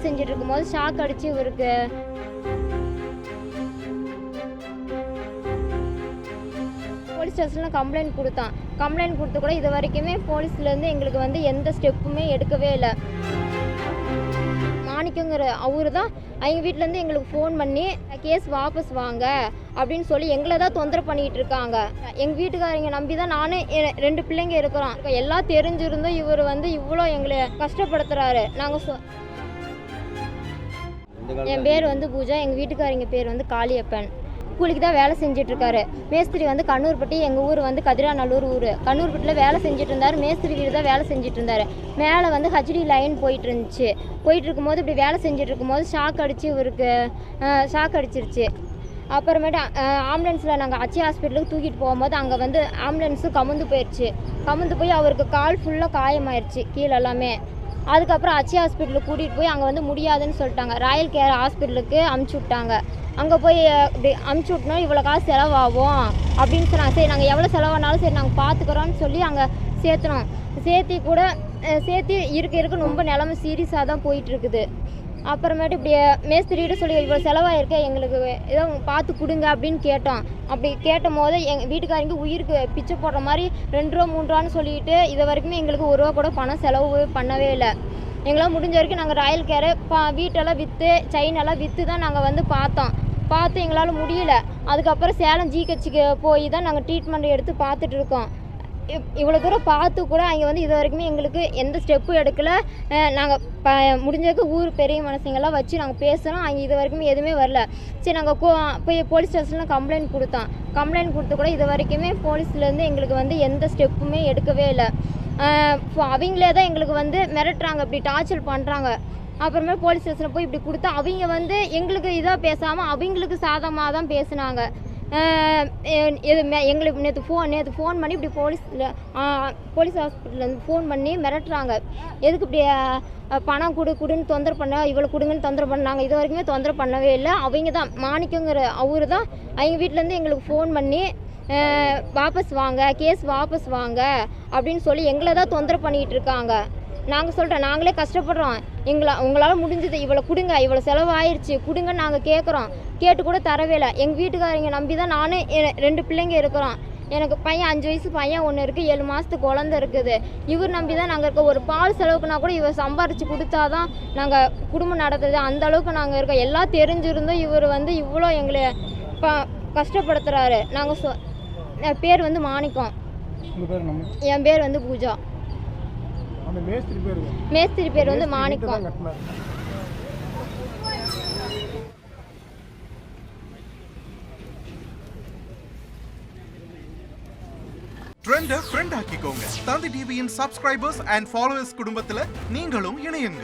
செஞ்சுட்டு இருக்கும்போது ஷாக் அடிச்சு இவருக்கு போலீஸ் ஸ்டேஷனில் கம்ப்ளைண்ட் கொடுத்தான். கம்ப்ளைண்ட் கொடுத்து கூட இது வரைக்குமே போலீஸ்லேருந்து எங்களுக்கு வந்து எந்த ஸ்டெப்புமே எடுக்கவே இல்லை. மாணிக்கங்கிற அவரு தான் அவங்க வீட்டிலேருந்து எங்களுக்கு ஃபோன் பண்ணி கேஸ் வாபஸ் வாங்க அப்படின்னு சொல்லி எங்களை தான் தொந்தரவு பண்ணிகிட்டு இருக்காங்க. எங்கள் வீட்டுக்காரங்க நம்பி தான் நானும் 2 பிள்ளைங்க இருக்கிறோம். எல்லாம் தெரிஞ்சிருந்தோம் இவர் வந்து இவ்வளோ எங்களை கஷ்டப்படுத்துகிறாரு. என் பேர் வந்து பூஜா, எங்கள் வீட்டுக்காரங்க பேர் வந்து காளியப்பன். கூலிக்கு தான் வேலை செஞ்சிட்ருக்காரு. மேஸ்திரி வந்து கண்ணூர்பட்டி, எங்கள் ஊர் வந்து கதிராநல்லூர் ஊர். கண்ணூர்பட்டியில் வேலை செஞ்சுட்டு இருந்தார். மேஸ்திரி வீடு தான் வேலை செஞ்சுட்டு இருந்தார். மேலே வந்து ஹச்டி லைன் போயிட்டு இருந்துச்சு. போயிட்டு இருக்கும்போது இப்படி வேலை செஞ்சுட்டு இருக்கும்போது ஷாக் அடிச்சு இவருக்கு ஷாக் அடிச்சிருச்சு. அப்புறமேட்டு ஆம்புலன்ஸில் நாங்கள் அச்சி ஹாஸ்பிட்டலுக்கு தூக்கிட்டு போகும்போது அங்கே வந்து ஆம்புலன்ஸு கமுந்து போயிடுச்சு. கமுந்து போய் அவருக்கு கால் ஃபுல்லாக காயமாயிருச்சு கீழே எல்லாமே. அதுக்கப்புறம் அச்சி ஹாஸ்பிட்டலுக்கு கூட்டிகிட்டு போய் அங்கே வந்து முடியாதுன்னு சொல்லிட்டாங்க. ராயல் கேர் ஹாஸ்பிட்டலுக்கு அமுச்சு விட்டாங்க. அங்கே போய் இப்படி அமுச்சு விட்டோம், இவ்வளோ காசு செலவாகும் அப்படின்னு சொன்னாங்க. சரி நாங்கள் எவ்வளோ செலவானாலும் சரி நாங்கள் பார்த்துக்குறோன்னு சொல்லி அங்கே சேர்த்துனோம். சேர்த்து இருக்க ரொம்ப நிலமை சீரியஸாக தான் போயிட்டுருக்குது. அப்புறமேட்டு இப்படி மேஸ்திரிகிட்ட சொல்லி இவ்வளோ செலவாயிருக்க எங்களுக்கு ஏதோ பார்த்து கொடுங்க அப்படின்னு கேட்டோம். அப்படி கேட்டும் போது எங்கள் வீட்டுக்காரங்க உயிருக்கு பிச்சை போடுற மாதிரி 2 ரூபா 3 ரூபான்னு சொல்லிட்டு இது வரைக்குமே எங்களுக்கு 1 ரூபா கூட பணம் செலவு பண்ணவே இல்லை. எங்களால் முடிஞ்ச வரைக்கும் நாங்கள் ராயல் கேரை வீட்டெல்லாம் விற்று செயினெல்லாம் விற்று தான் நாங்கள் வந்து பார்த்து எங்களால் முடியல. அதுக்கப்புறம் சேலம் ஜிஹெச்சுக்கு போய் தான் நாங்கள் ட்ரீட்மெண்ட் எடுத்து பார்த்துட்டு இருக்கோம். இவ்வளோ தூரம் பார்த்து கூட அவங்க வந்து இது வரைக்குமே எங்களுக்கு எந்த ஸ்டெப்பும் எடுக்கலை. நாங்கள் முடிஞ்சதுக்கு ஊர் பெரிய மனுஷங்கள்லாம் வச்சு நாங்கள் பேசுகிறோம். அவங்க இது வரைக்குமே எதுவுமே வரல. சரி நாங்கள் போய் போலீஸ் ஸ்டேஷனில் கம்ப்ளைண்ட் கொடுத்தோம். கம்ப்ளைண்ட் கொடுத்து கூட இது வரைக்குமே போலீஸ்லேருந்து எங்களுக்கு வந்து எந்த ஸ்டெப்புமே எடுக்கவே இல்லை. அவங்களே தான் எங்களுக்கு வந்து மிரட்டுறாங்க, இப்படி டார்ச்சர் பண்ணுறாங்க. அப்புறமே போலீஸ் ஸ்டேஷனில் போய் இப்படி கொடுத்தா அவங்க வந்து எங்களுக்கு இதாக பேசாமல் அவங்களுக்கு சாதமாக தான் பேசுனாங்க. எங்களுக்கு நேற்று ஃபோன் பண்ணி இப்படி போலீஸ் ஹாஸ்பிட்டலேருந்து ஃபோன் பண்ணி மிரட்டுறாங்க. எதுக்கு இப்படி பணம் கொடுன்னு தொந்தரவு பண்ண, இவ்வளோ கொடுங்கன்னு தொந்தரவு பண்ண. நாங்கள் இது வரைக்குமே தொந்தரவு பண்ணவே இல்லை. அவங்க தான் மாணிக்கங்கிற அவரு தான் அவங்க வீட்டிலேருந்து எங்களுக்கு ஃபோன் பண்ணி வாபஸ் வாங்க, கேஸ் வாபஸ் வாங்க அப்படின்னு சொல்லி எங்களை தான் தொந்தரவு பண்ணிகிட்டு இருக்காங்க. நாங்கள் சொல்கிறோம், நாங்களே கஷ்டப்படுறோம், உங்களால் முடிஞ்சது இவ்வளோ கொடுங்க, இவ்வளோ செலவாயிருச்சு கொடுங்கன்னு நாங்கள் கேட்குறோம். கேட்டு கூட தரவே இல்லை. எங்கள் வீட்டுக்காரங்க நம்பி தான் நானும் 2 பிள்ளைங்க இருக்கிறோம். எனக்கு பையன் 5 வயசு பையன் ஒன்று இருக்குது, 7 மாதத்துக்கு குழந்தை இருக்குது. இவர் நம்பி தான் நாங்கள் இருக்கோம். ஒரு பால் செலவுக்குனா கூட இவர் சம்பாரித்து கொடுத்தா தான் நாங்கள் குடும்பம் நடத்துறது. அந்த அளவுக்கு நாங்கள் இருக்கோம். எல்லாம் தெரிஞ்சிருந்தோம் இவர் வந்து இவ்வளோ எங்களை கஷ்டப்படுத்துகிறாரு. நாங்கள் பேர் வந்து மாணிக்கம். என் பேர் வந்து பூஜா. மேஸ்திரி பேர் வந்து மாணிக்கம். ட்ரெண்ட ஃப்ரெண்ட் ஆக்கிக்கோங்க. தந்தி டிவியின் சப்ஸ்கிரைபர்ஸ் அண்ட் ஃபாலோவர்ஸ் குடும்பத்துல நீங்களும் இணையுங்க.